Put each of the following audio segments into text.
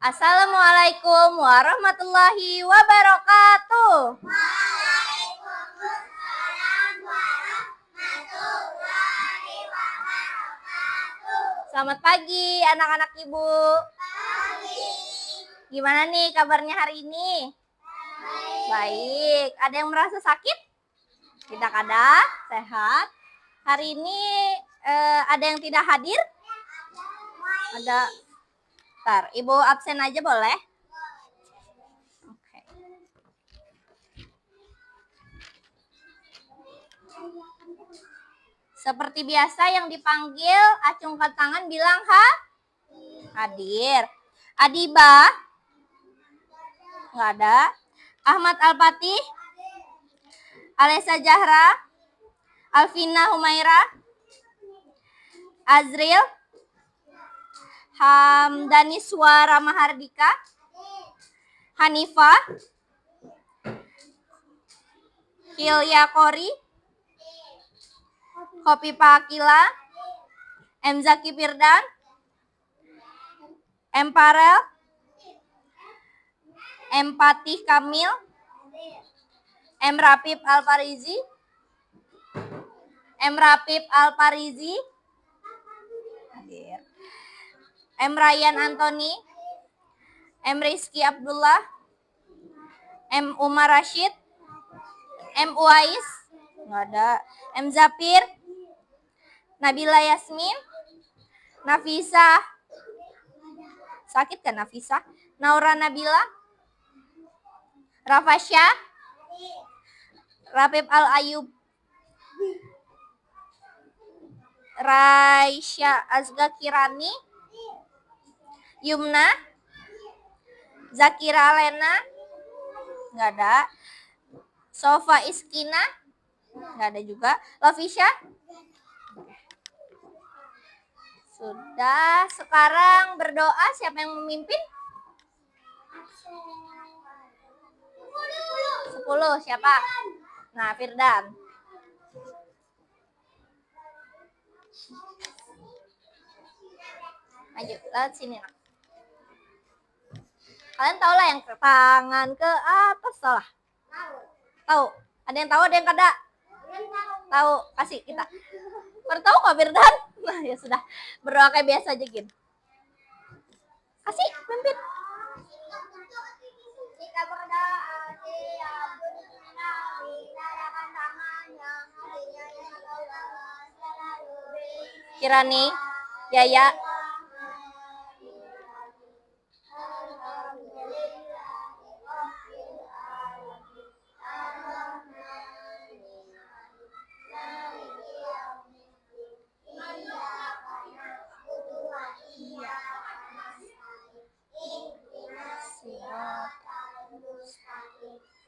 Assalamualaikum warahmatullahi wabarakatuh. Waalaikumsalam warahmatullahi wabarakatuh. Selamat pagi anak-anak ibu. Pagi. Gimana nih kabarnya hari ini? Baik. Ada yang merasa sakit? Tidak ada. Sehat. Hari ini ada yang tidak hadir? Ada. Bentar, ibu absen aja boleh? Oke. Seperti biasa yang dipanggil, acungkan tangan bilang hadir. Adiba? Nggak ada. Ahmad Al-Fatih? Alessa Jahra? Alvina Humaira? Azril? Hamdani Suara Mahardika? Hanifah? Hilya Kori? Khofifa Akila? M. Zaki Firdan? M. Farel? M. Patih Kamil? M. Rapip Al-Farizi? M. Rapip Al-Farizi? M. Ryan Antoni? M. Rizky Abdullah? M. Umar Rashid? M. Uwais? Nggak ada. M. Zafir? Nabila Yasmin? Nafisa? Sakit kan Nafisa? Naura Nabila? Rafasya? Rapip Al-Ayub? Raisya Azga Kirani? Yumna? Zakira Alena? Nggak ada. Sofa Iskina? Nggak ada juga. Lofisha? Sudah. Sekarang berdoa. Siapa yang memimpin? 10. Siapa? Nah, Firdan. Maju, lewat sini. Nak. Kalian tahu lah yang ke tangan ke atas salah. Tahu? Ada yang tahu, ada yang kada? Tahu? Kasih kita. Tahu kok Firdan? Nah, ya sudah. Berdoa kayak biasa aja, Gin. Kasih, pimpin. Kita berdoa menggunakan tangan yang harinya yang Allah selalu beri. Kirani, Yaya,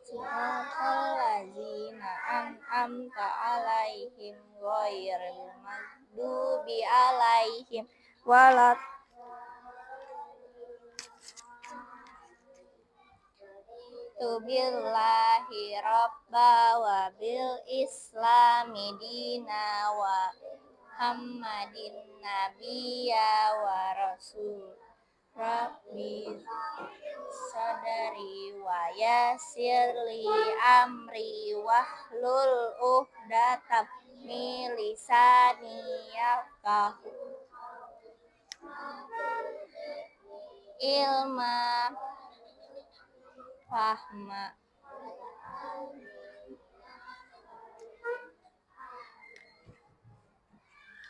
Siratal-ladzina an'amta 'alaihim ghairil maghdubi 'alaihim walad. Billahi rabba wa bil islami dina wa Muhammadin nabiyya wa rasul. Rabbi sadari wa yassirli amri wahlul 'uqdatam min lisani yafqahu ilma fahma.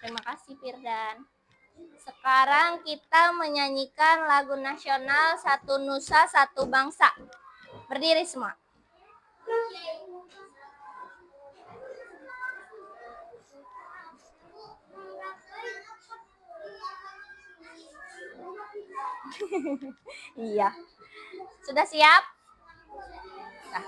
Terima kasih Firdan. Sekarang kita menyanyikan lagu nasional Satu Nusa Satu Bangsa. Berdiri semua. Iya. Sudah siap? Nah.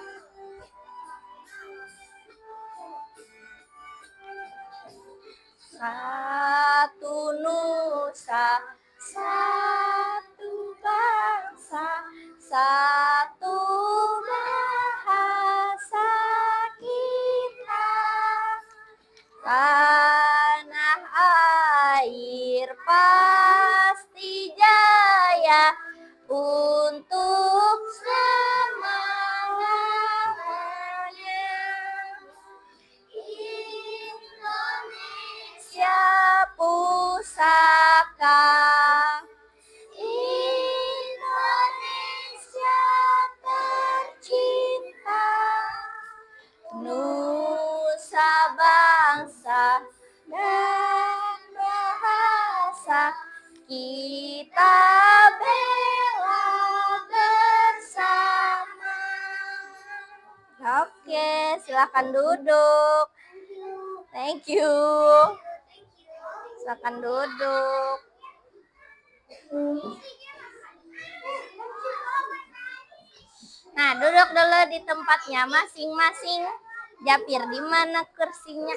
Satu nusa, satu bangsa, satu bahasa kita. Tanah air pasti jaya. kita bela bersama. Oke, silakan duduk. Thank you. Silakan duduk. Nah, duduk dulu di tempatnya masing-masing. Japir, di mana kursinya?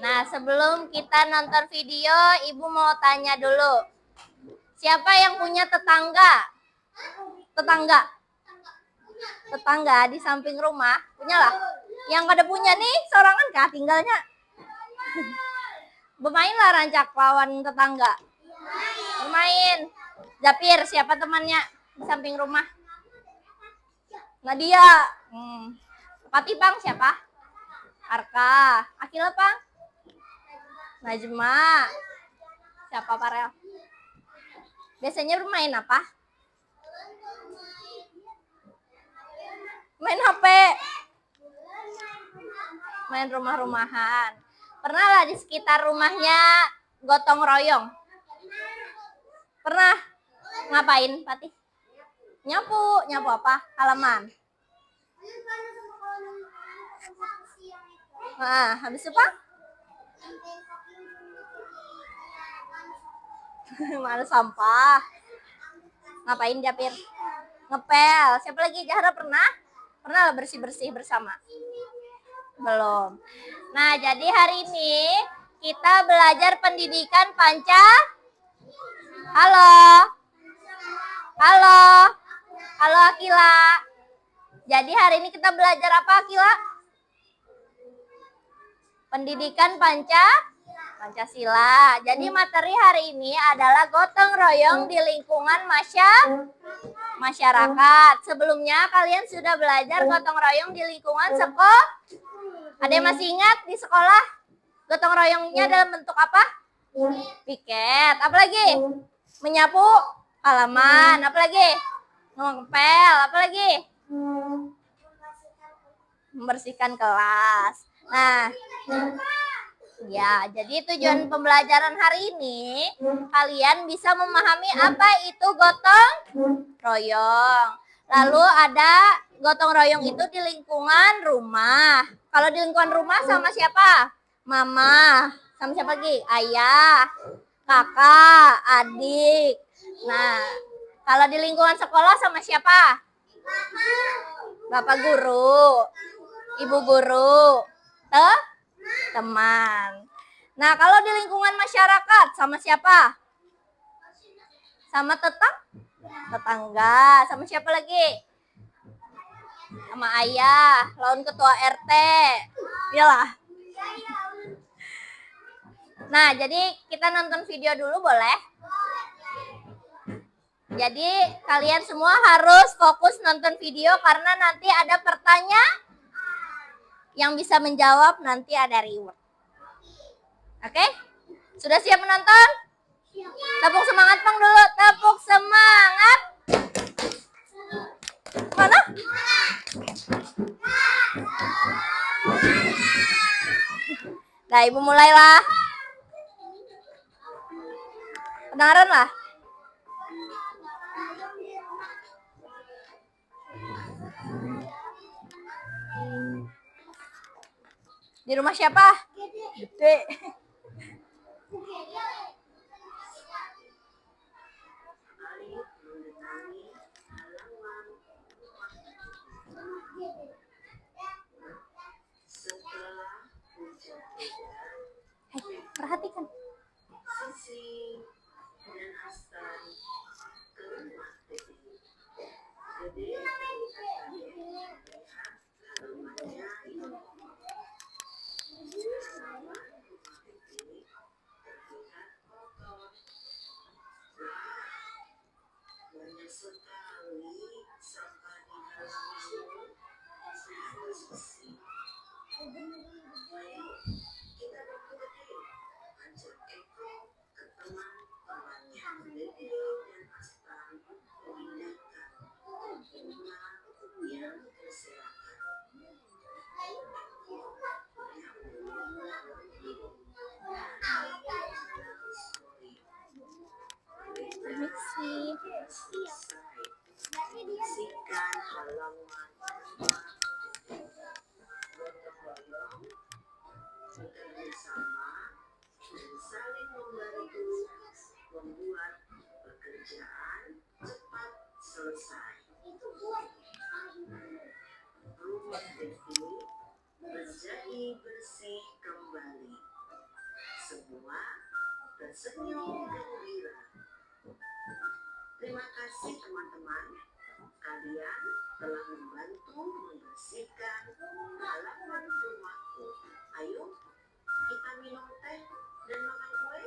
Nah, sebelum kita nonton video, Ibu mau tanya dulu. Siapa yang punya tetangga? Tetangga? Tetangga di samping rumah? Punyalah. Yang pada punya nih, sorangan kah tinggalnya? Bermainlah rancak lawan tetangga. Bermain. Japir, siapa temannya di samping rumah? Nadia. Patipang siapa? Arka. Akila Pang? Najma. Siapa Parel? Biasanya bermain apa? Main HP. Main rumah-rumahan. Pernah lah di sekitar rumahnya gotong royong? Pernah? Ngapain, Patih? Nyapu. Nyapu apa? Halaman. Nah, habis itu, Pak? Mana sampah. Ngapain, Japir? Ngepel. Siapa lagi? Jahra pernah? Pernah lah bersih-bersih bersama? Belum. Nah, jadi hari ini kita belajar pendidikan Halo. Halo. Halo Akila. Jadi hari ini kita belajar apa, Akila? Pendidikan Pancasila. Jadi materi hari ini adalah gotong royong di lingkungan masyarakat. Sebelumnya kalian sudah belajar gotong royong di lingkungan sekolah. Ada yang masih ingat di sekolah gotong royongnya dalam bentuk apa? Piket. Apalagi? Menyapu halaman. Apalagi? Ngepel. Apalagi? Membersihkan kelas. Nah, ya, jadi tujuan pembelajaran hari ini kalian bisa memahami apa itu gotong royong. Lalu ada gotong royong itu di lingkungan rumah. Kalau di lingkungan rumah sama siapa? Mama. Sama siapa lagi? Ayah, kakak, adik. Nah, kalau di lingkungan sekolah sama siapa? Bapak guru, ibu guru, teman. Nah, kalau di lingkungan masyarakat sama siapa? Sama tetangga. Sama siapa lagi? Sama ayah, lawan ketua RT. Iyalah. Nah, jadi kita nonton video dulu boleh? Jadi kalian semua harus fokus nonton video karena nanti ada pertanyaan yang bisa menjawab, nanti ada reward. Oke? Sudah siap menonton? Tepuk semangat Pang dulu. Tepuk semangat. Mana? Nah, Ibu mulailah. Kedengaran lah. Di rumah siapa? Gede. Hei, perhatikan. permisi. Bersihkan halaman rumah, gotong royong, bekerja sama, dan saling membantu membuat pekerjaan cepat selesai. Rumah Devi menjadi bersih kembali. Semua tersenyum gembira. Terima kasih teman-teman. Kalian telah membantu membersihkan halaman rumahku. Ayo, kita minum teh dan makan kue,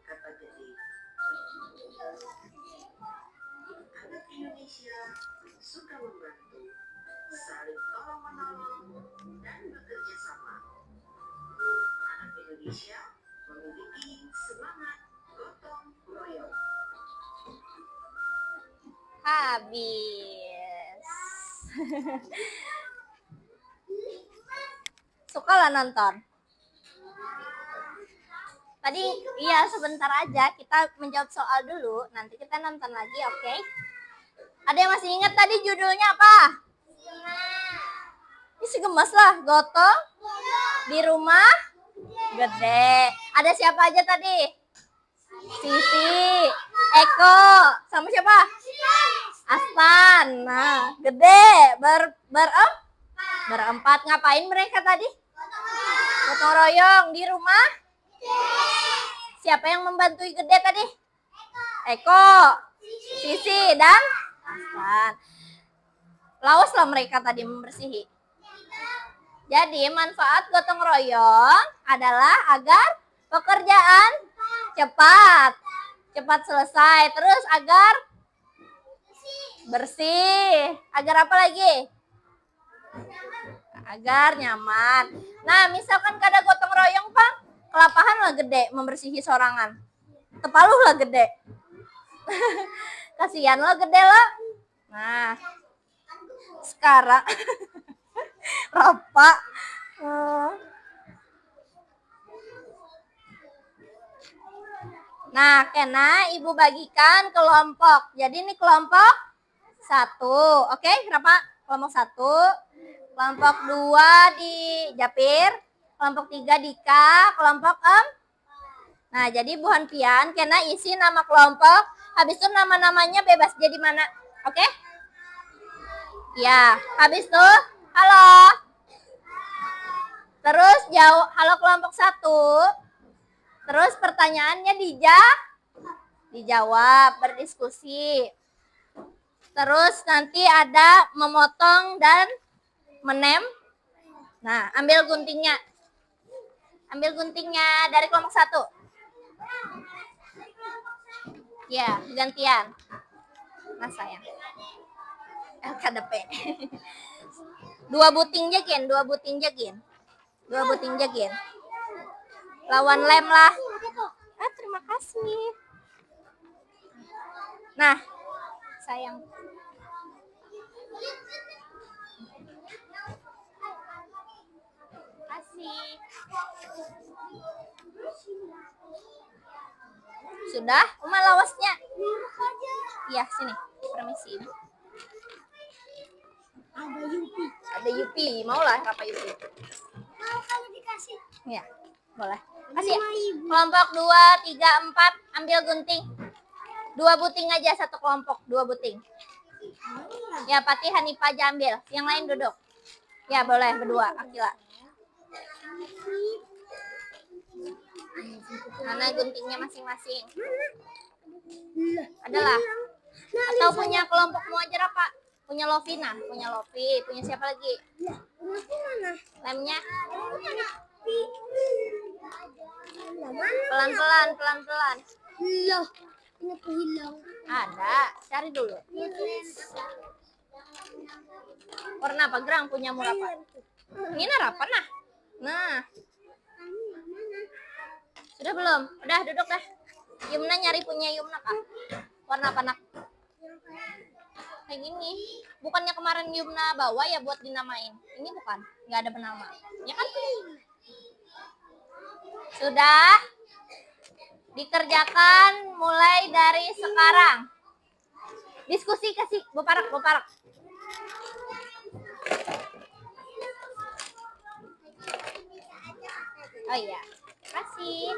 kata Gede. Anak Indonesia suka membantu, saling tolong-menolong, dan bekerja sama. Anak Indonesia memiliki semangat gotong royong. Habis. Suka lah nonton. Tadi iya sebentar aja kita menjawab soal dulu, nanti kita nonton lagi, oke? Ada yang masih ingat tadi judulnya apa? Ini si gemes lah, gotong di rumah gede. Ada siapa aja tadi? Sisi, Eko, sama siapa? Aspan. Nah, gede berempat. Ngapain mereka tadi? Gotong royong di rumah. Siapa yang membantu gede tadi? Eko, Sisi, dan Aspan. Lawaslah mereka tadi membersihi. Jadi manfaat gotong royong adalah agar pekerjaan cepat selesai. Terus agar bersih. Agar apa lagi? Agar nyaman. Nah, misalkan kada gotong royong, Pak, kelapahan lah gede membersihi sorangan. Tepaluh lah gede. Kasihan lah gede lah. Nah, sekarang Rapa. Nah, kena ibu bagikan kelompok. Jadi ini kelompok 1. Oke, Rapa? Kelompok 1. Kelompok 2 di Japir. Kelompok 3 Dika. Kelompok Nah, jadi Bu Hanpian kena isi nama kelompok. Habis itu nama-namanya bebas jadi mana? Oke? Ya, habis itu halo. Terus jauh halo kelompok 1. Terus pertanyaannya dijawab, berdiskusi. Terus nanti ada memotong dan menem. Nah, ambil guntingnya. Ambil guntingnya dari kelompok 1. Ya, gantian. Nah, sayang. KDP. 2 buting jagin. 2 buting jagin. Lawan lem lah. Terima kasih. Nah, sayang. Kasih. Sudah? Uma lawasnya? Iya, sini. Permisi, Ibu. Ada Yupi. Mau lah apa Yupi? Mau kalau dikasih. Ya, boleh. Kasih. Kelompok 2, 3, 4. Ambil gunting. 2 buting aja satu kelompok. 2 buting. Ya, Pati Hanifah aja ambil. Yang lain duduk. Ya, boleh berdua. Akila. Mana guntingnya masing-masing? Adalah. Atau punya kelompokmu aja, Pak? Punya Lovina, punya Lovi, punya siapa lagi? Lemnya? Pelan-pelan. Loh, ini kehilang. Ada, cari dulu. Warna apa gerang punya apa? Ini apa nah? Nah. Sudah belum? Udah duduk dah. Yumna nyari punya Yumna, Kak. Warna apa, Nak? Kayak gini. Bukannya kemarin Yumna bawa ya buat dinamain. Ini bukan. Nggak ada penama. Ya kan? Sudah dikerjakan mulai dari sekarang. Diskusi kasih beparak. Oh iya, kasih.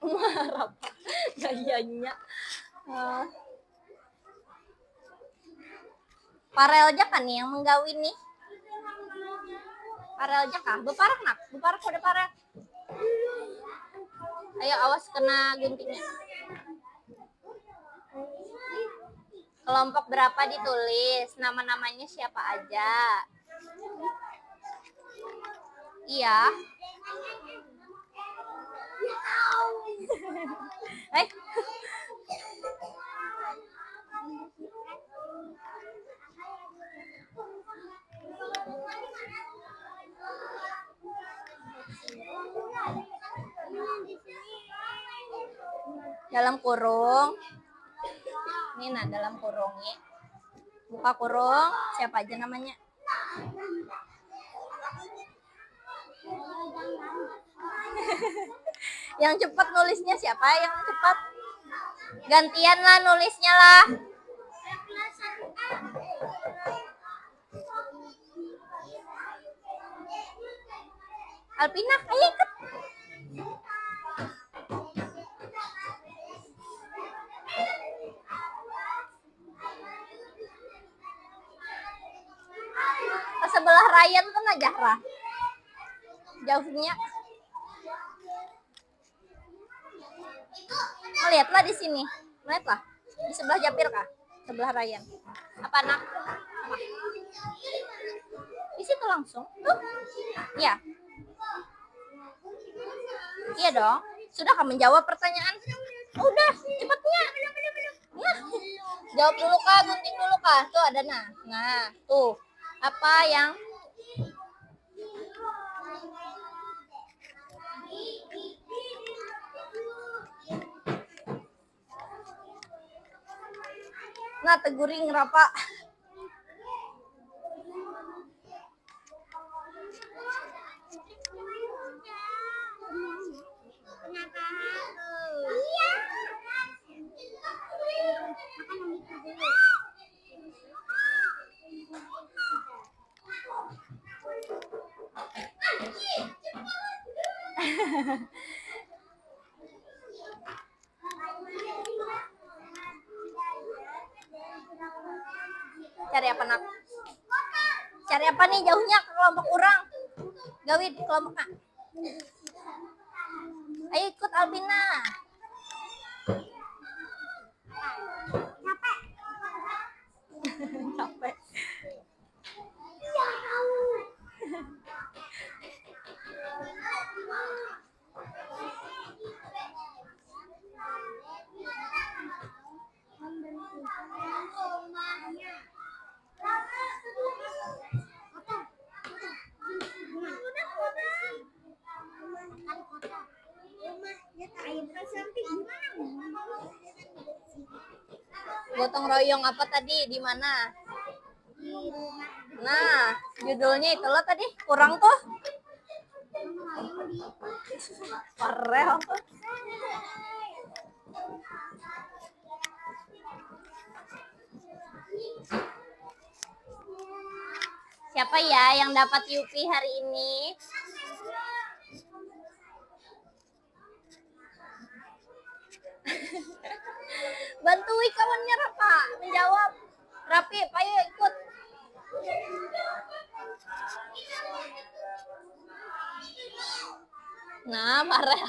Marah Pak. Gayanya. Parel aja kan nih yang menggawin nih. Parel aja kah? Beparak nak, beparak udah parel. Ayo awas kena guntingnya. Kelompok berapa ditulis, nama-namanya siapa aja. Iya. Dalam kurung. Ini nah dalam kurungnya. Buka kurung, siapa aja namanya? Yang cepat nulisnya siapa? Yang cepat? Gantian lah nulisnya lah. Alpina, ayo ikut. Ke sebelah Ryan kan aja Rah. Jauhnya. Lihatlah di sini. Lihatlah. Di sebelah Japir kah? Sebelah Ryan. Apa nak? Apa? Di situ langsung. Tuh. Iya. Iya dong. Sudah kamu menjawab pertanyaan? Udah, cepatnya. Nah. Jawab dulu kah, gunting dulu kah? Tuh ada nah. Nah, tuh. Apa yang nah teguring rapa. Cari apa nak? Cari apa nih jauhnya ke kelompok orang? Gawin kelompoknya. Ayo ikut Albina. Capek. Gotong royong apa tadi? Di mana? Nah, judulnya itu loh tadi. Kurang tuh. Parel. Siapa ya yang dapat Yupi hari ini? Bantui kawannya Rafa menjawab. Rapi, ayo ikut. Nah, marah.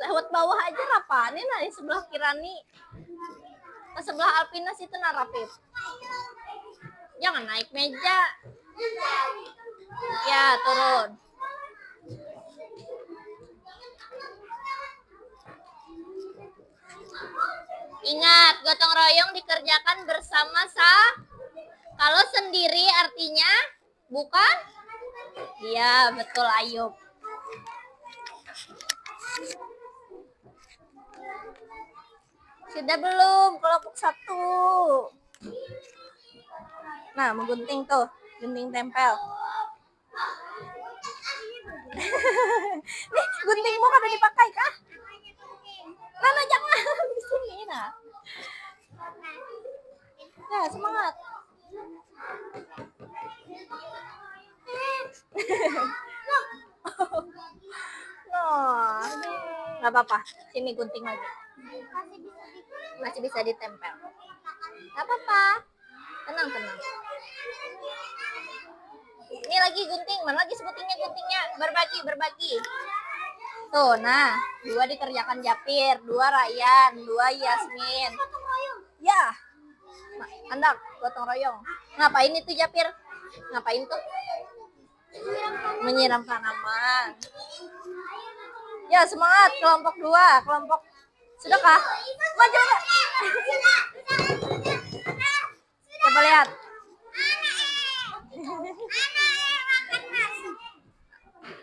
Lewat bawah aja Rafa. Ini nah di sebelah Kirani. Ke sebelah Alpina situ narapip. Jangan naik meja. Ya, turun. Ingat, gotong royong dikerjakan bersama Kalau sendiri artinya bukan Iya, betul Ayub. Sudah belum kelompok 1? Nah, menggunting tuh, gunting tempel. Nih, guntingmu kada dipakai kah? Nana jangan di sini nah. Ya, semangat. Oh, nggak apa-apa. Sini gunting lagi. Masih bisa ditempel. Nggak apa-apa. Tenang, tenang. Ini lagi gunting. Mana lagi sebutinnya guntingnya? Berbagi, berbagi. Tuh, nah. 2 dikerjakan Japir, 2 Ryan, 2 Yasmin. Ya. Andak, gotong royong. Ngapain itu Japir? Ngapain tuh? Menyiram tanaman. Ya, semangat kelompok 2, kelompok sudahkah? Maju. Coba lihat.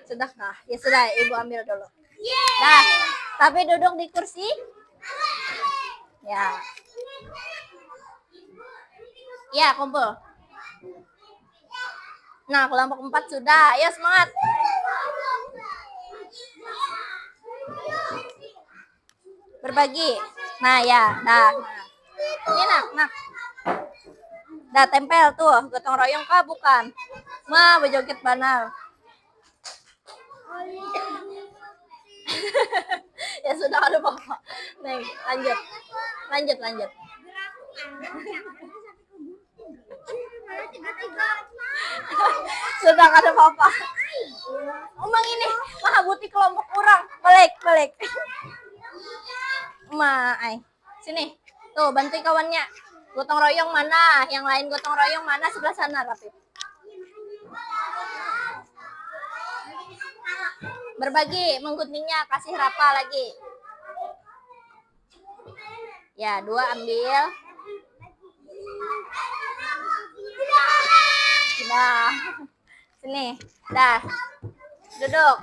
Sudahkah? Ya sudah, Ibu ambil dulu. Nah, tapi duduk di kursi. Ya. Ya, kumpul. Nah, kelompok 4 sudah. Ayo semangat. Berbagi. Nah, ya. Dah. Ini nak. Dah tempel tuh. Gotong royong kah bukan? Mah, berjoget banal. Ya sudah, ada apa-apa. Nih, lanjut. Sudah ada apa-apa. Emang ini mahabuti kelompok orang. Balik. Sini. Tuh, bantu kawannya. Gotong royong mana? Yang lain gotong royong mana? Sebelah sana, Rapip. Berbagi, mengguntingnya. Kasih Rapa lagi. Ya, 2 ambil. Dah. Sini. Dah. Duduk.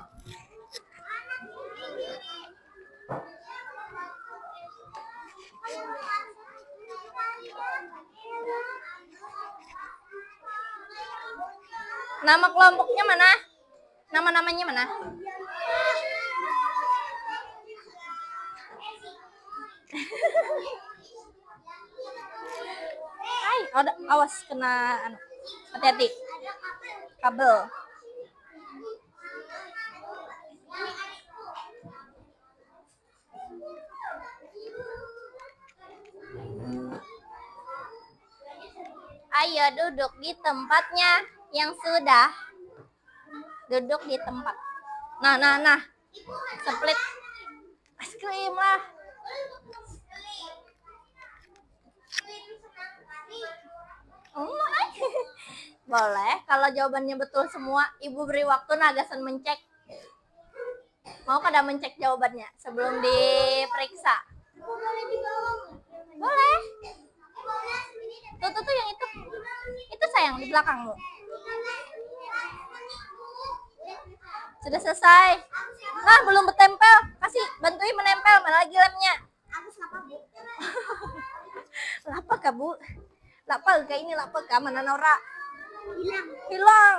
Nama kelompoknya mana? Nama-namanya mana? Awas kena hati-hati. Kabel. Ayo duduk di tempatnya yang sudah. Duduk di tempat. Nah. Split. Es krim lah. Boleh. Kalau jawabannya betul semua, Ibu beri waktu Nagasan mencek. Mau kada mencek jawabannya sebelum diperiksa? Boleh. Tuh yang itu. Itu sayang di belakangmu. Sudah selesai. Nah, belum bertempel. Kasih, bantuin menempel. Mana lagi lemnya? Lapa kah, Bu? Lapa kayak ini lapa kah? Mana Nora? Hilang.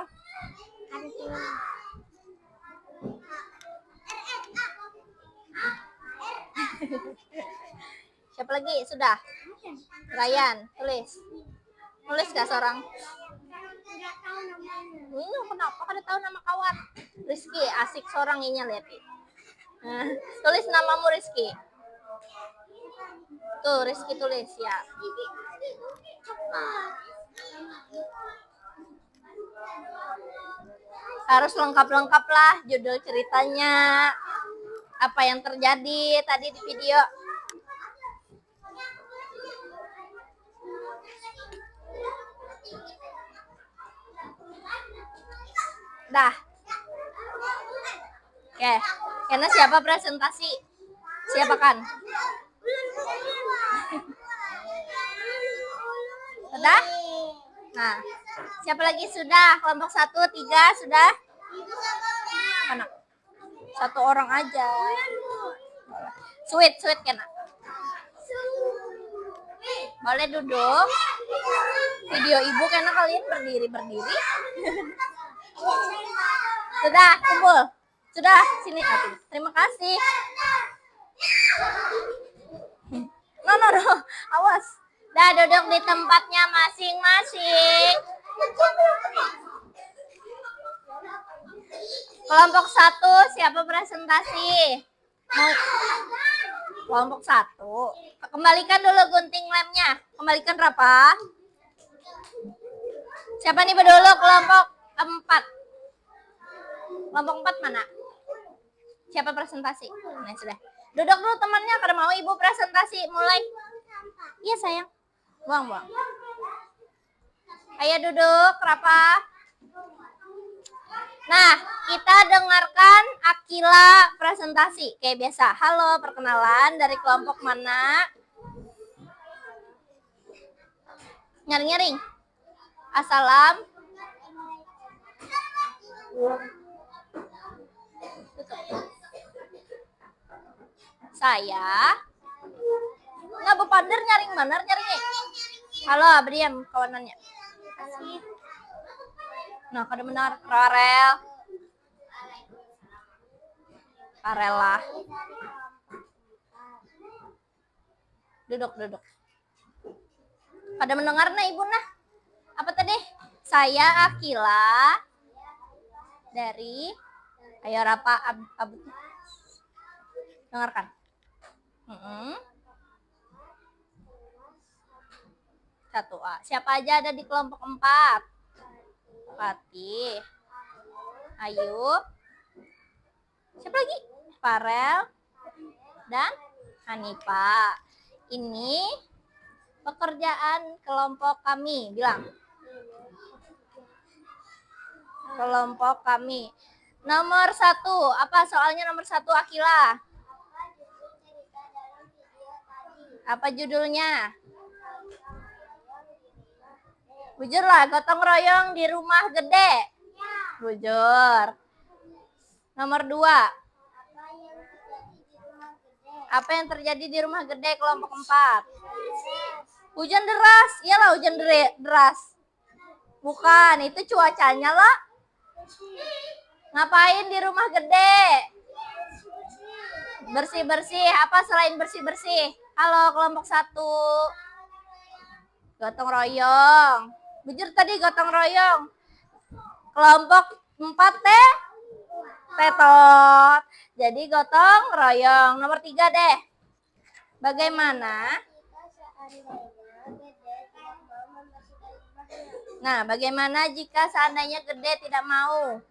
Siapa lagi? Sudah. Ryan, tulis gak seorang? Kenapa kada tahu nama kawan? Rizky, asik seorang ini lihat. Tulis namamu Rizky. Tuh, Rizky tulis ya. Harus lengkap-lengkap lah judul ceritanya. Apa yang terjadi tadi di video. Dah. Oke. Karena siapa presentasi? Siapakan? Sudah? Nah, Siapa lagi sudah? Kelompok 1, 3 sudah? Mana? 1 orang aja. Sweet kena. Boleh duduk. Video ibu karena kalian berdiri. Sudah, kumpul. Sudah, sini. Terima kasih. No. Awas. Dah duduk di tempatnya masing-masing. Kelompok 1, siapa presentasi? Kelompok 1. Kembalikan dulu gunting lemnya. Kembalikan Rafa. Siapa nih dulu kelompok 4? Kelompok 4 mana? Siapa presentasi? Nah, sudah. Duduk dulu temannya karena mau ibu presentasi. Mulai. Iya sayang. Buang. Ayo duduk, Rafa. Nah, kita dengarkan Akila presentasi. Kayak biasa. Halo, perkenalan dari kelompok mana? Nyaring. Assalam. Saya. Nggak bepander nyaring bener nyaringnya. Halo, berdiam kawanannya. Nah, kada benar Karel lah. Duduk. Kada mendengar nah ibu nah. Apa tadi? Saya Akila dari Ayo Rafa dengarkan. Satu A. Siapa aja ada di kelompok 4? Fatih, Ayu, siapa lagi? Farel dan Hanifa. Ini pekerjaan kelompok kami. Bilang. Kelompok kami. Nomor 1. Apa soalnya nomor 1 Akila? Apa judulnya? Bujur lah, gotong royong di rumah gede. Bujur. Nomor 2. Apa yang terjadi di rumah gede kelompok 4? Hujan deras. Iyalah hujan deras. Bukan, itu cuacanya lah. Ngapain di rumah gede? Bersih-bersih. Apa selain bersih-bersih? Halo kelompok 1. Gotong royong. Bujur tadi gotong royong. Kelompok 4 teh tetot. Jadi gotong royong. Nomor 3 deh. Bagaimana? Nah, bagaimana jika seandainya gede tidak mau?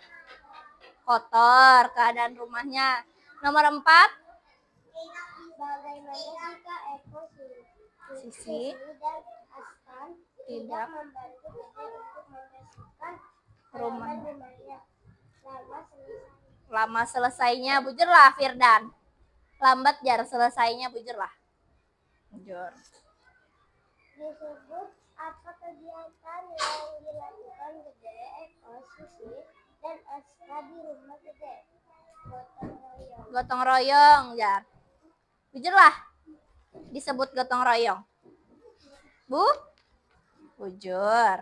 Kotor keadaan rumahnya. Nomor 4. Bagaimana jika Sisi dan Askan tidak membantu Dede untuk membersihkan rumahnya. rumahnya? Lama selesainya bujur lah Firdan. Lambat jar selesainya bujur lah. Bujur. Disebut apa kegiatan yang dilakukan Gede, Eko, Sisi, dan Aska di rumah Gede? Gotong royong jar. Bujur lah. Disebut gotong royong. Bujur.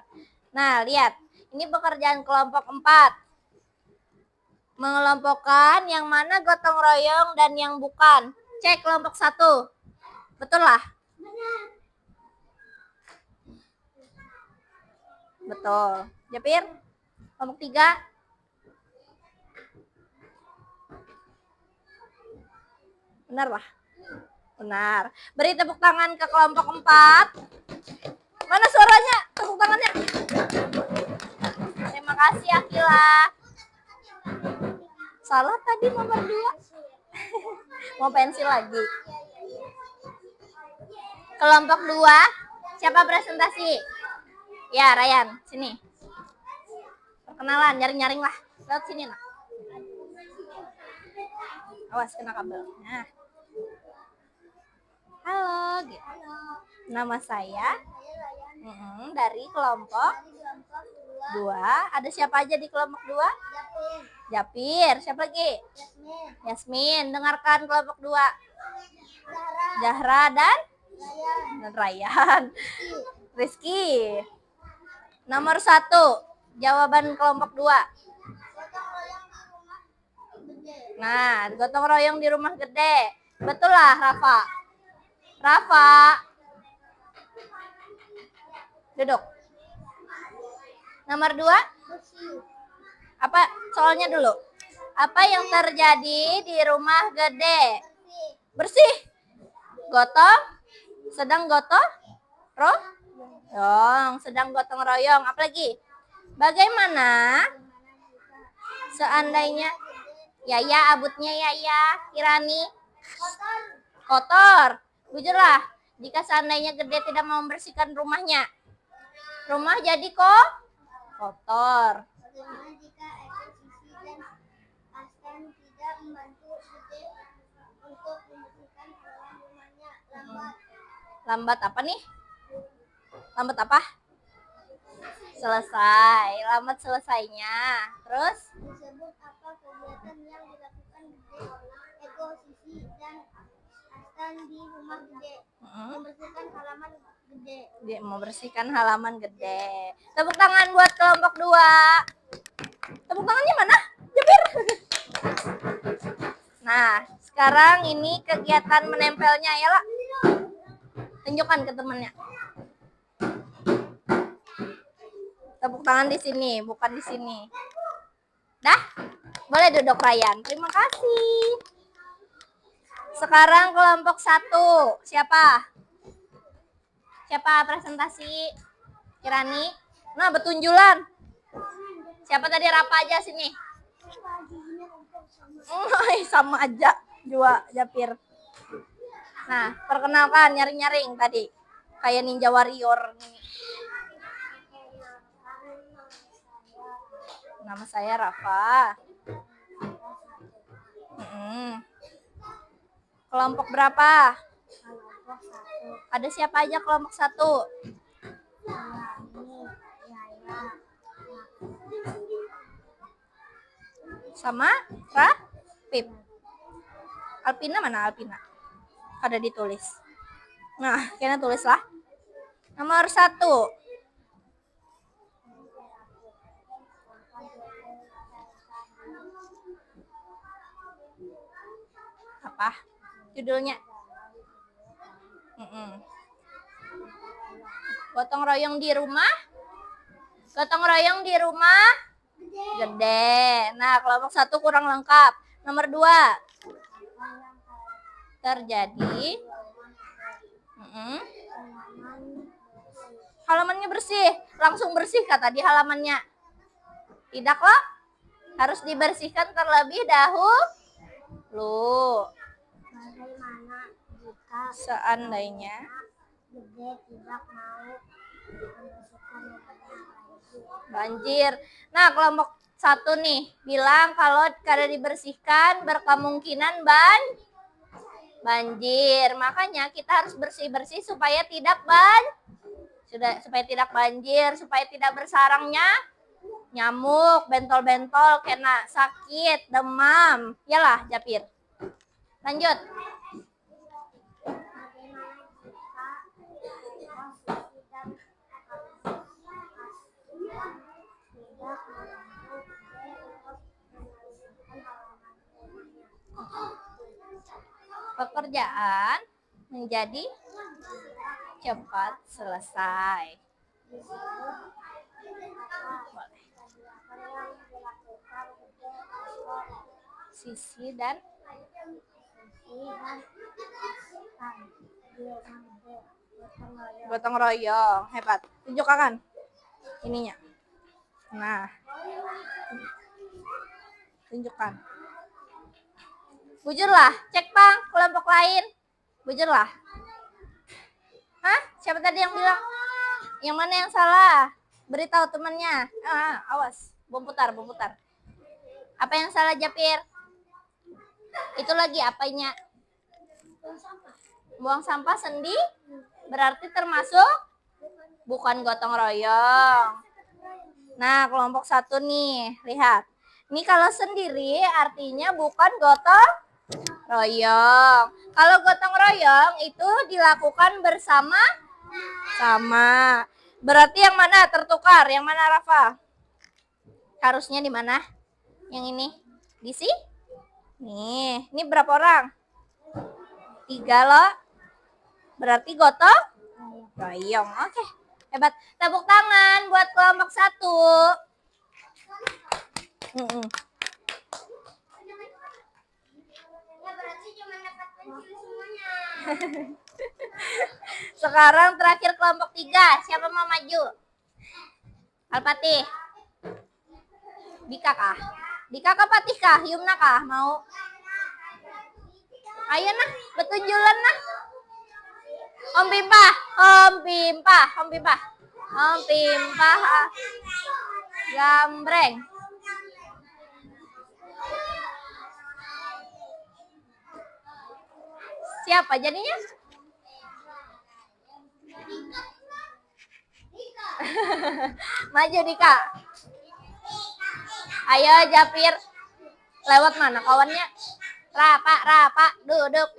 Nah, lihat. Ini pekerjaan kelompok 4. Mengelompokkan yang mana gotong royong dan yang bukan. Cek kelompok 1. Betul lah? Betul. Japir? Kelompok 3? Benar lah? Benar. Beri tepuk tangan ke kelompok 4. Mana suaranya? Tepuk tangannya. Terima kasih Akila. Salah tadi nomor 2. Mau pensil lagi. Kelompok 2. Siapa presentasi? Ya, Ryan. Sini. Perkenalan, nyaring-nyaring lah. Lewat sini, nak. Awas, kena kabel. Nah. Halo, gitu. Nama saya dari kelompok 2. Ada siapa aja di kelompok 2? Japin. Japir. Siapa lagi? Yasmin. Yasmin. Dengarkan kelompok 2. Zahra. Zahra dan Ryan. Rayyan. Rizky. Nomor 1. Jawaban kelompok 2. Gotong royong di rumah gede. Nah, gotong royong di rumah gede. Betul lah, Rafa. Rafa. Duduk. Nomor 2. Bersih. Apa soalnya dulu? Apa yang terjadi di rumah gede? Bersih. Gotong. Sedang gotong royong. Sedang gotong royong. Apalagi? Bagaimana seandainya Yaya, abutnya Yaya, Kirani kotor. Jujurlah, jika seandainya gede tidak mau membersihkan rumahnya, rumah jadi kotor. Bagaimana jika Eko, Sisi, dan Astan tidak membantu Gede untuk membersihkan halaman rumahnya? Lambat apa nih? Lambat apa? Selesai. Lambat selesainya. Terus? Disebut apa kegiatan yang dilakukan Gede, Eko, Sisi, dan Astan di rumah Gede? Membersihkan halaman Gede. Dia membersihkan halaman gede. Tepuk tangan buat kelompok 2. Tepuk tangannya mana? Japir. Nah, sekarang ini kegiatan menempelnya ya lah. Tunjukkan ke temannya. Tepuk tangan di sini, bukan di sini. Dah? Boleh duduk, Rayyan. Terima kasih. Sekarang kelompok 1. Siapa? Siapa presentasi? Kirani? Nah, betunjulan. Siapa tadi? Rafa aja sini. Sama aja. Jua, Japir. Nah, perkenalkan nyaring-nyaring tadi. Kayak Ninja Warrior ini. Nama saya Rafa. Kelompok berapa? Kelompok 1. Ada siapa aja kelompok 1? Yaya. Sama Rafif. Alpina mana Alpina? Ada ditulis. Nah, kayaknya tulis lah. Nomor 1. Apa? Judulnya? Gotong royong di rumah? Gotong royong di rumah gede. Nah, kelompok 1 kurang lengkap. Nomor 2. Terjadi halamannya bersih. Langsung bersih kata di halamannya. Tidak loh. Harus dibersihkan terlebih dahulu. Bagaimana jika Seandainya Gede tidak mau membersihkan rumahnya lagi? banjir. Nah, kelompok 1 nih bilang kalau kada dibersihkan berkemungkinan banjir. Makanya kita harus bersih-bersih supaya tidak banjir, supaya tidak bersarangnya nyamuk, bentol-bentol, kena sakit, demam. Yalah, Japir. Lanjut. Pekerjaan menjadi cepat selesai. Sisi dan gotong royong. Hebat. Tunjukkan ininya. Nah. Tunjukkan. Bujurlah. Cek Pang, kelompok lain. Bujurlah. Hah? Siapa tadi yang bilang? Yang mana yang salah? Beritahu temannya. Awas. Bom putar. Apa yang salah, Japir? Itu lagi apanya? Buang sampah sendi? Berarti termasuk? Bukan gotong royong. Nah, kelompok 1 nih, lihat. Ini kalau sendiri artinya bukan gotong royong. Kalau gotong royong itu dilakukan bersama-sama. Berarti yang mana tertukar? Yang mana, Rafa? Harusnya di mana? Yang ini? Di sini? Nih, ini berapa orang? 3 loh. Berarti gotong royong. Oke, hebat. Tepuk tangan buat kelompok 1. Ya berarti cuma dapat pensil semuanya. Sekarang terakhir kelompok 3. Siapa mau maju? Alpatih. Dika kah? Dika kah Patih kah? Yumna kah? Mau? Ayo nah, betunjulan nah. Om Pimpah, Om Pimpah, Om Pimpah. Om Pimpah. Gambreng. Siapa jadinya? Maju Dika. Ayo Japir. Lewat mana kawannya? Rapa, duduk.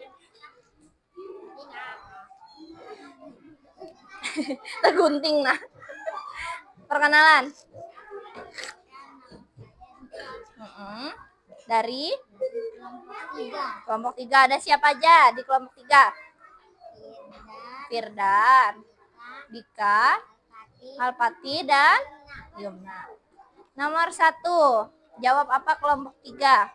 Tergunting nah. Perkenalan. Dari kelompok 3 ada siapa aja di kelompok 3? Firdan, Dika, Alpati, dan Yumna. Nomor 1, jawab apa kelompok 3?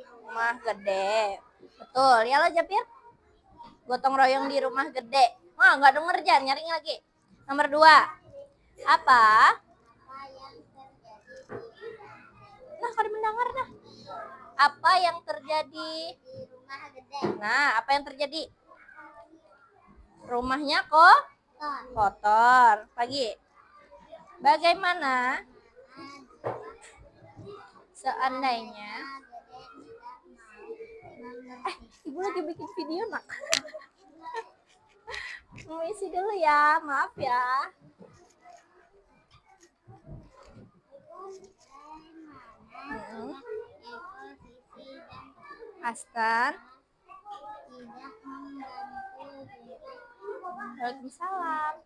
Rumah gede. Betul, ya lo Japir? Gotong royong di rumah gede. Wah, nggak denger Jan, nyaring lagi. Nomor 2. Apa? Nah, kalau mendengar nah. Apa yang terjadi di rumah gede? Nah, apa yang terjadi? Rumahnya kok kotor. Pagi. Bagaimana seandainya ibu lagi bikin video nak. Mau isi dulu ya, maaf ya. Astan. Tidak membantu. Waalaikumsalam.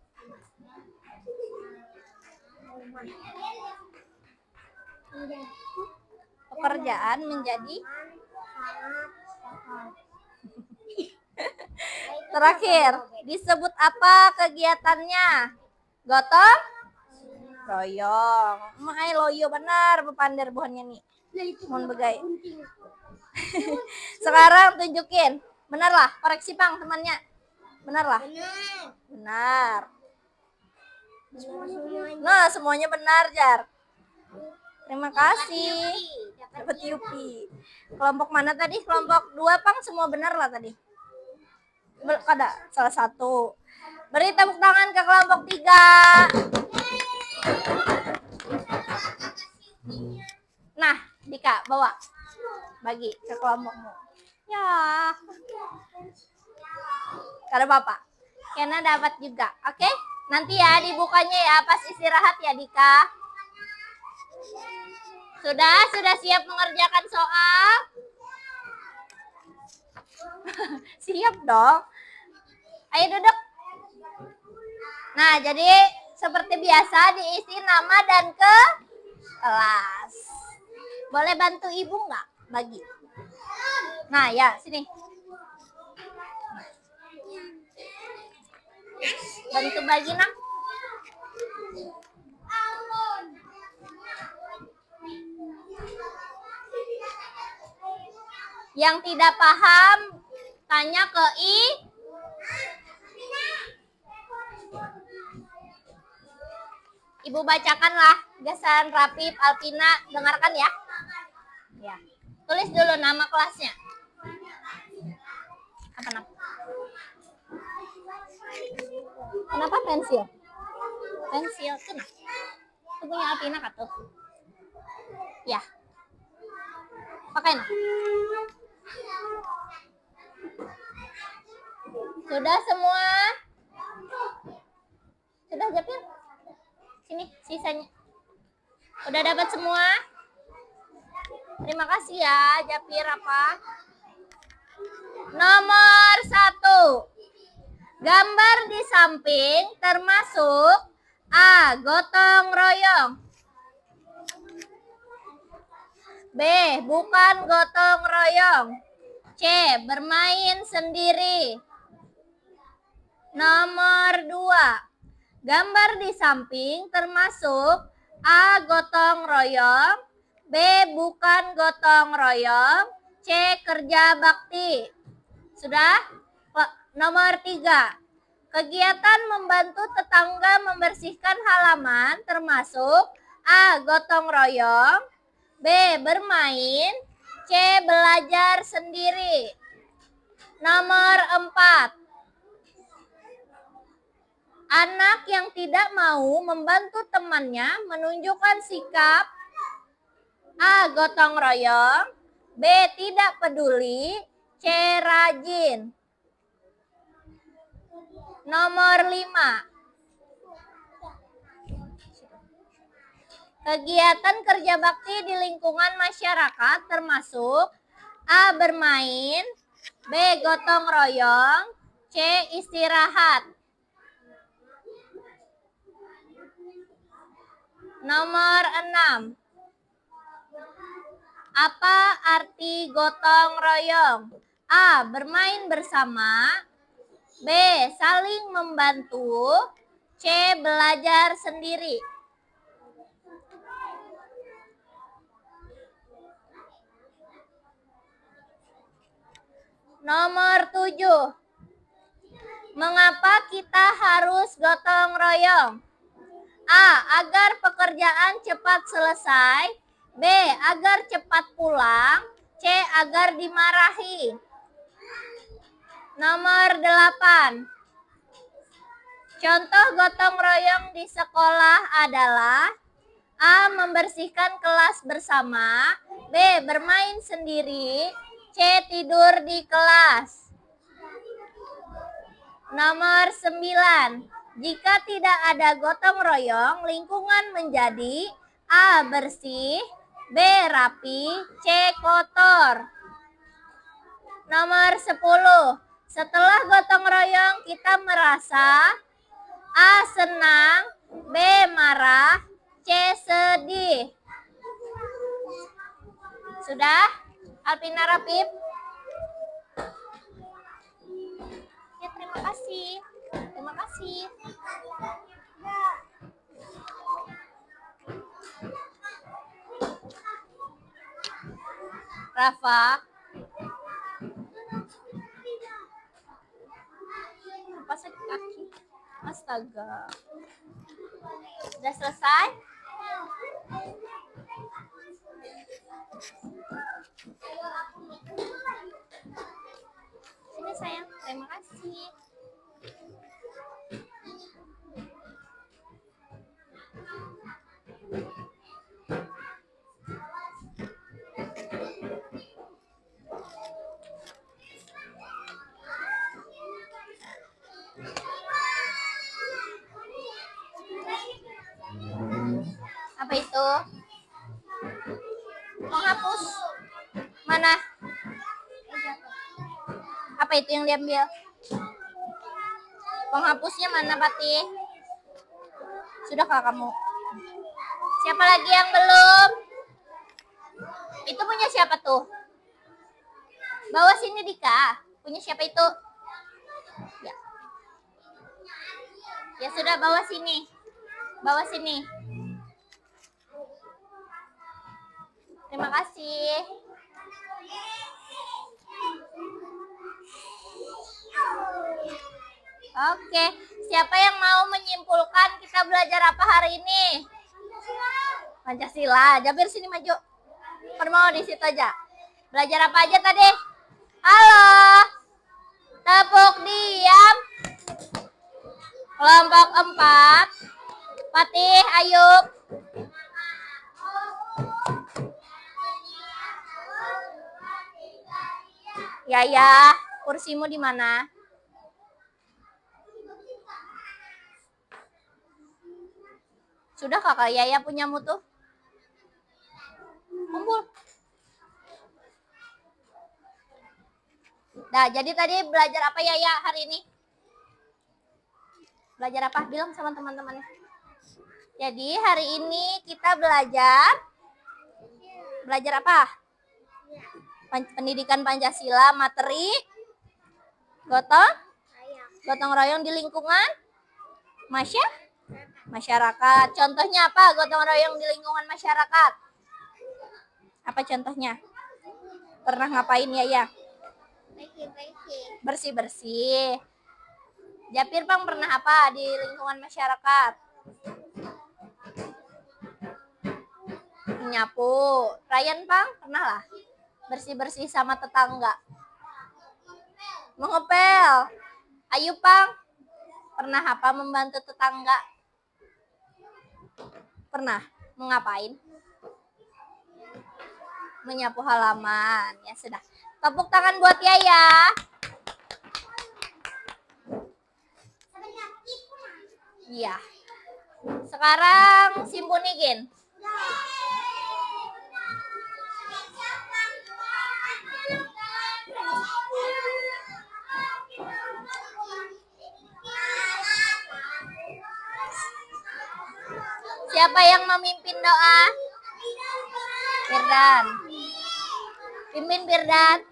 Pekerjaan menjadi terakhir. Disebut apa kegiatannya? Gotong royong. Mahai loyo benar bepander buhannya nih. Mohon begai. Sekarang tunjukin. Benar lah, koreksi Pang temannya. Benar lah. Benar. Nah, semuanya benar, Jar. Terima kasih. Dapat Yupi. Kelompok mana tadi? Kelompok 2, Pang, semua benar lah tadi. Ada salah satu. Beri tepuk tangan ke kelompok 3. Nah, Dika, bawa. Bagi ke kelompokmu. Ya. Kada Bapak. Karena dapat juga. Oke? Nanti ya dibukanya ya pas istirahat ya Dika. Sudah siap mengerjakan soal? Siap dong. Ayo duduk. Nah, jadi seperti biasa diisi nama dan kelas. Boleh bantu ibu nggak bagi? Nah, ya sini. Bantu bagi nak. Yang tidak paham tanya ke Ibu bacakanlah Gasan Rapip Alpina, dengarkan ya. Ya. Tulis dulu nama kelasnya. Apa nama? Kenapa pensil? Pensil tuh nah. Itu punya Alpina kah tuh? Ya. Pakai nah. Sudah semua? Sudah, Japir? Sini, sisanya. Udah dapat semua? Terima kasih ya, Japir apa? Nomor 1. Gambar di samping termasuk A. Gotong royong, B. Bukan gotong royong, C. Bermain sendiri. Nomor 2. Gambar di samping termasuk A. Gotong royong, B. Bukan gotong royong, C. Kerja bakti. Sudah? Nomor 3. Kegiatan membantu tetangga membersihkan halaman termasuk A. Gotong royong, B. Bermain, C. Belajar sendiri. Nomor 4. Anak yang tidak mau membantu temannya menunjukkan sikap A. Gotong royong, B. Tidak peduli, C. Rajin. Nomor 5. Kegiatan kerja bakti di lingkungan masyarakat termasuk A. Bermain, B. Gotong royong, C. Istirahat. Nomor 6. Apa arti gotong royong? A. Bermain bersama, B. Saling membantu, C. Belajar sendiri. Nomor 7. Mengapa kita harus gotong royong? A. Agar pekerjaan cepat selesai, B. Agar cepat pulang, C. Agar dimarahi. Nomor 8. Contoh gotong royong di sekolah adalah A. Membersihkan kelas bersama, B. Bermain sendiri, C. Tidur di kelas. Nomor 9. Jika tidak ada gotong royong, lingkungan menjadi A. Bersih, B. Rapi, C. Kotor. Nomor 10. Setelah gotong royong kita merasa A. Senang, B. Marah, C. Sedih. Sudah? Alpina Rapip? Ya, terima kasih. Terima kasih. Rafa. Apa sakit kaki? Astaga. Sudah selesai? Sini sayang, terima kasih. Apa itu? Menghapus. Mana? Apa itu yang diambil? Penghapusnya mana, Pati? Sudahkah kamu? Siapa lagi yang belum? Itu punya siapa tuh? Bawa sini, Dika. Punya siapa itu? Ya. Ya sudah, bawa sini. Bawa sini. Terima kasih. Oke, siapa yang mau menyimpulkan kita belajar apa hari ini? Pancasila. Jabir sini maju. Mau di situ aja. Belajar apa aja tadi? Halo. Tepuk diam. Kelompok 4. Patih, Ayub. Ya, kursimu di mana? Sudah kakak Yaya punyamu tuh? Kumpul. Nah, jadi tadi belajar apa Yaya hari ini? Belajar apa? Bilang sama teman-temannya. Jadi hari ini kita belajar apa? Pendidikan Pancasila, materi gotong royong di lingkungan masyarakat. Contohnya apa gotong royong di lingkungan masyarakat? Apa contohnya? Pernah ngapain ya? Bersih-bersih. Japir Bang pernah apa di lingkungan masyarakat? Menyapu. Ryan Bang pernah lah bersih-bersih sama tetangga. Mengepel. Ayu Bang pernah apa membantu tetangga? Pernah. Mengapain? Menyapu halaman. Ya sudah. Tepuk tangan buat Yaya. Iya. Sekarang Simpunikin. Siapa yang memimpin doa? Firdan. Pimpin Firdan.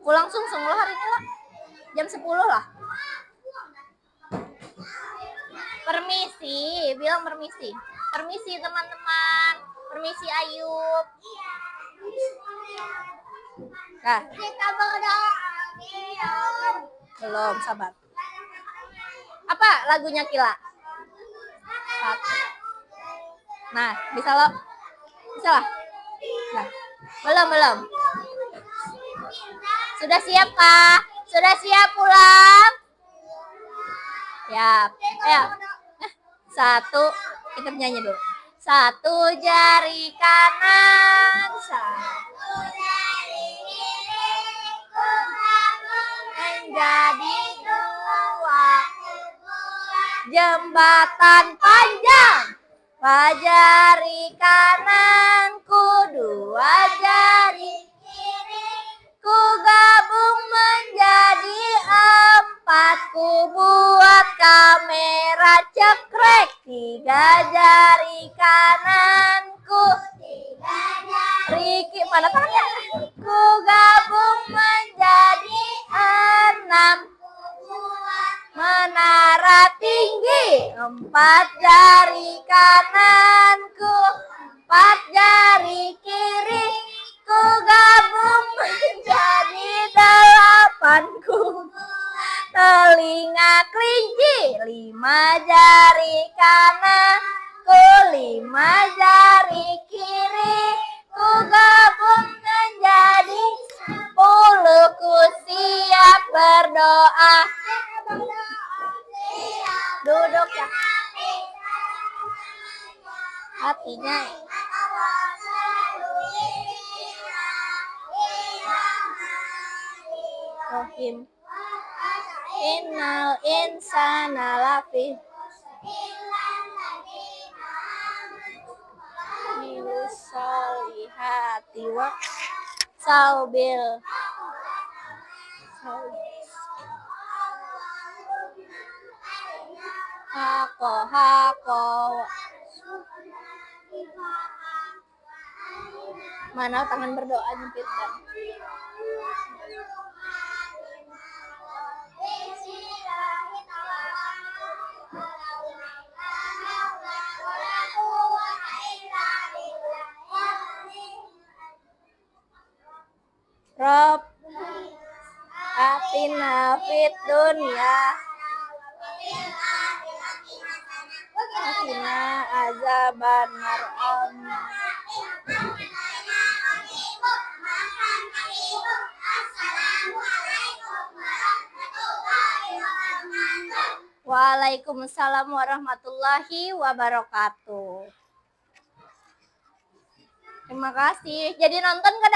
Pulang sungsung lo hari ini lah. Jam 10 lah. Permisi, bilang permisi. Permisi teman-teman. Permisi Ayub. Nah. Kita berdoa. Belum, sabar. Apa lagunya Kila? Nah, bisa lo? Bisa lah? Nah, belum. Sudah siap kah? Sudah siap pulang? Siap. Ayo. Satu, kita nyanyi dulu. Satu jari kanan, satu jari kiri, ku gabung menjadi dua. Jembatan panjang, jari kananku, dua jari kiri, ku gabung menjadi empat. Ku buat kamera cekrek, tiga jari kananku, tiga jari kiri, mana tangannya? Ku gabung menjadi enam. Menara tinggi, empat jari kananku, empat jari kiri, ku gabung menjadi delapanku. Telinga kelinci, lima jari kananku, lima jari kiri, ku gabung menjadi 10. Ku siap berdoa. Duduk ya. Hatinya. Rohim. Innal insana lafi solihati wa saubil. Hako. Mana tangan berdoa nyempitkan. Rob atina fid dunya atina azaban nar. Waalaikumsalam warahmatullahi wabarakatuh. Terima kasih. Jadi nonton gak, Dak?